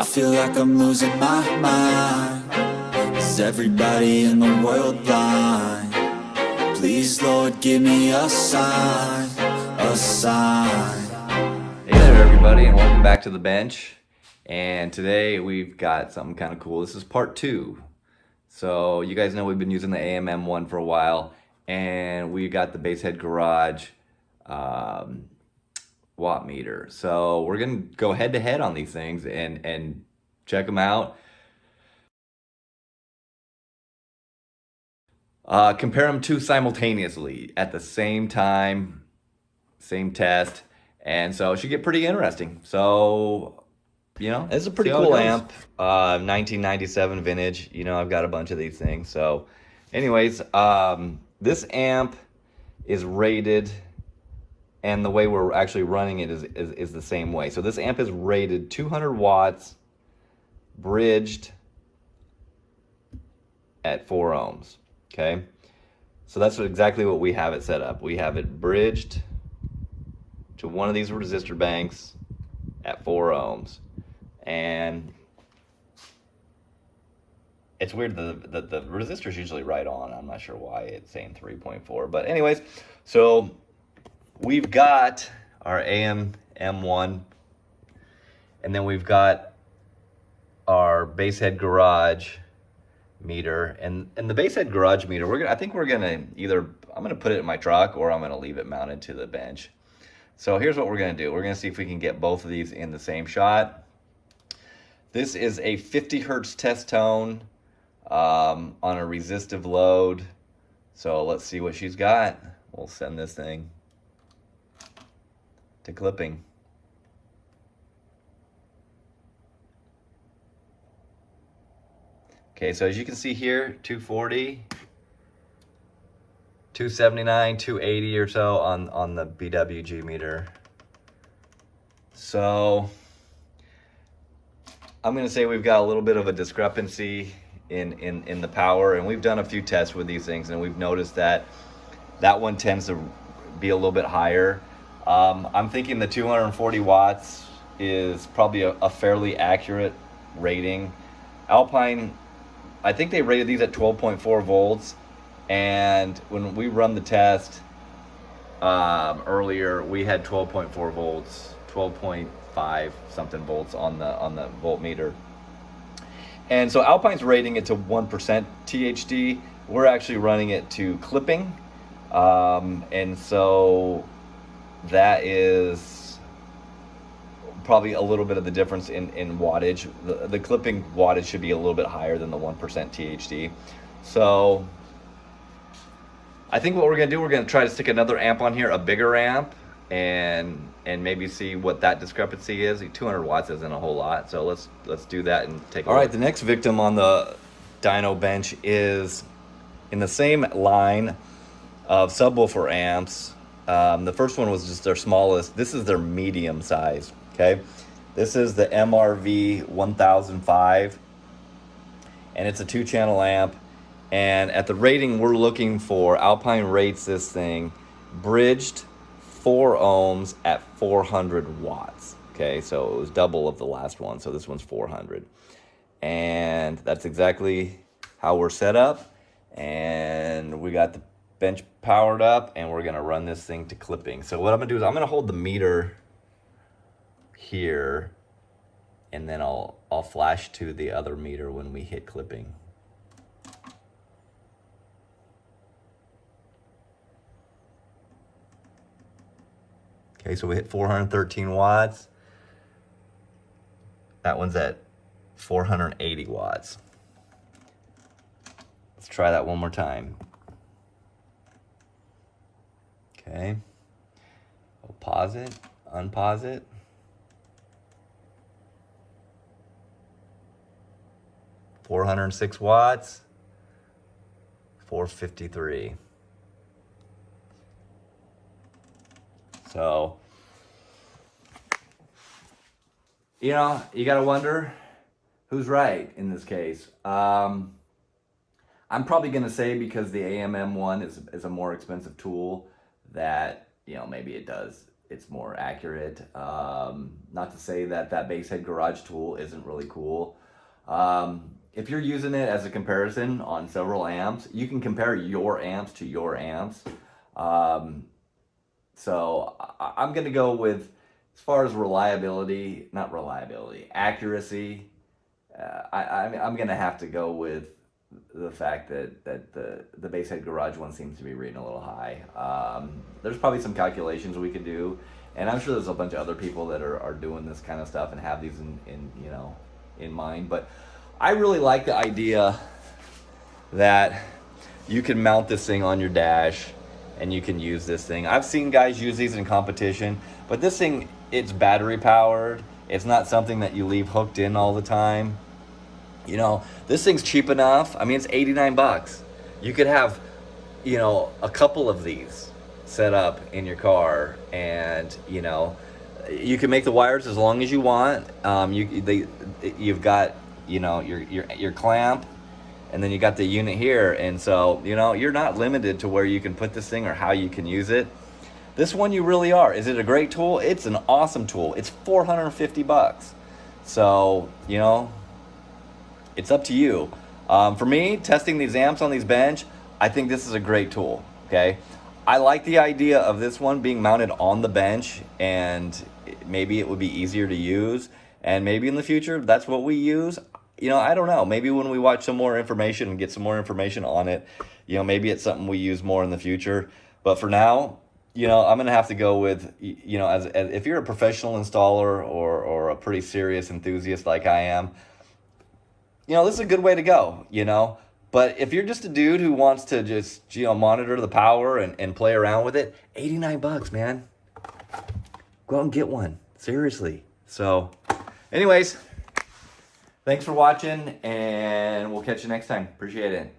I feel like I'm losing my mind. Is everybody in the world blind? Please, Lord, give me a sign, a sign. Hey there, everybody, and welcome back to the bench. And today we've got something kind of cool. This is part 2. So you guys know we've been using the AMM-1 for a while, and we got the Bass Head Garage watt meter. So we're gonna go head to head on these things and check them out. Compare them two simultaneously at the same time, same test, and so it should get pretty interesting. So, you know, it's a pretty cool amp, 1997 vintage. You know, I've got a bunch of these things. So, anyways, this amp is rated, and the way we're actually running it is the same way. So this amp is rated 200 watts, bridged at 4 ohms. Okay, so that's exactly what we have it set up. We have it bridged to one of these resistor banks at 4 ohms. And it's weird, the resistor's usually right on. I'm not sure why it's saying 3.4. But anyways, so we've got our AMM-1, and then we've got our Bass Head Garage meter, and the Bass Head Garage meter, I think we're gonna I'm gonna put it in my truck, or I'm gonna leave it mounted to the bench. So here's what we're gonna do. We're gonna see if we can get both of these in the same shot. This is a 50 hertz test tone on a resistive load. So let's see what she's got. We'll send this thing to clipping. Okay, so as you can see here, 240, 279, 280 or so on the BWG meter. So I'm gonna say we've got a little bit of a discrepancy in the power, and we've done a few tests with these things, and we've noticed that one tends to be a little bit higher. I'm thinking the 240 watts is probably a fairly accurate rating. Alpine, I think they rated these at 12.4 volts, and when we run the test earlier, we had 12.4 volts, 12.5 something volts on the voltmeter. And so Alpine's rating it to 1% THD. We're actually running it to clipping, and so that is probably a little bit of the difference in wattage. The clipping wattage should be a little bit higher than the 1% THD. So I think what we're gonna do, we're gonna try to stick another amp on here, a bigger amp, and maybe see what that discrepancy is. 200 watts isn't a whole lot, so let's do that and take a look. All right, the next victim on the dyno bench is in the same line of subwoofer amps. The first one was just their smallest. This is their medium size. Okay, this is the MRV 1005, and it's a 2-channel amp. And at the rating we're looking for, Alpine rates this thing bridged 4 ohms at 400 watts. Okay, so it was double of the last one, so this one's 400. And that's exactly how we're set up. And we got the bench powered up, and we're gonna run this thing to clipping. So what I'm gonna do is I'm gonna hold the meter here, and then I'll flash to the other meter when we hit clipping. Okay, so we hit 413 watts. That one's at 480 watts. Let's try that one more time. Okay, we'll pause it, unpause it. $406 watts, 453. So, you know, you gotta wonder who's right in this case. I'm probably gonna say, because the AMM-1 is a more expensive tool, that, you know, maybe it does it's more accurate. Not to say that Bass Head Garage tool isn't really cool. If you're using it as a comparison on several amps, you can compare your amps to your amps. So I'm going to go with, as far as accuracy, I'm going to have to go with the fact that the Bass Head Garage one seems to be reading a little high. There's probably some calculations we could do, and I'm sure there's a bunch of other people that are doing this kind of stuff and have these in mind. But I really like the idea that you can mount this thing on your dash and you can use this thing. I've seen guys use these in competition, but this thing, it's battery powered. It's not something that you leave hooked in all the time. You know, this thing's cheap enough. I mean, it's 89 bucks. You could have, you know, a couple of these set up in your car, and, you know, you can make the wires as long as you want. You've got, you know, your clamp, and then you got the unit here, and so, you know, you're not limited to where you can put this thing or how you can use it. This one you really are. Is it a great tool? It's an awesome tool. It's 450 bucks. So, you know, it's up to you. For me, testing these amps on these bench, I think this is a great tool, okay? I like the idea of this one being mounted on the bench, and maybe it would be easier to use, and maybe in the future that's what we use. You know, I don't know. Maybe when we watch some more information and get some more information on it, you know, maybe it's something we use more in the future. But for now, you know, I'm going to have to go with, you know, as if you're a professional installer or a pretty serious enthusiast like I am, you know, this is a good way to go, you know. But if you're just a dude who wants to just, you know, monitor the power and play around with it, 89 bucks, man. Go out and get one. Seriously. So, anyways, thanks for watching, and we'll catch you next time. Appreciate it.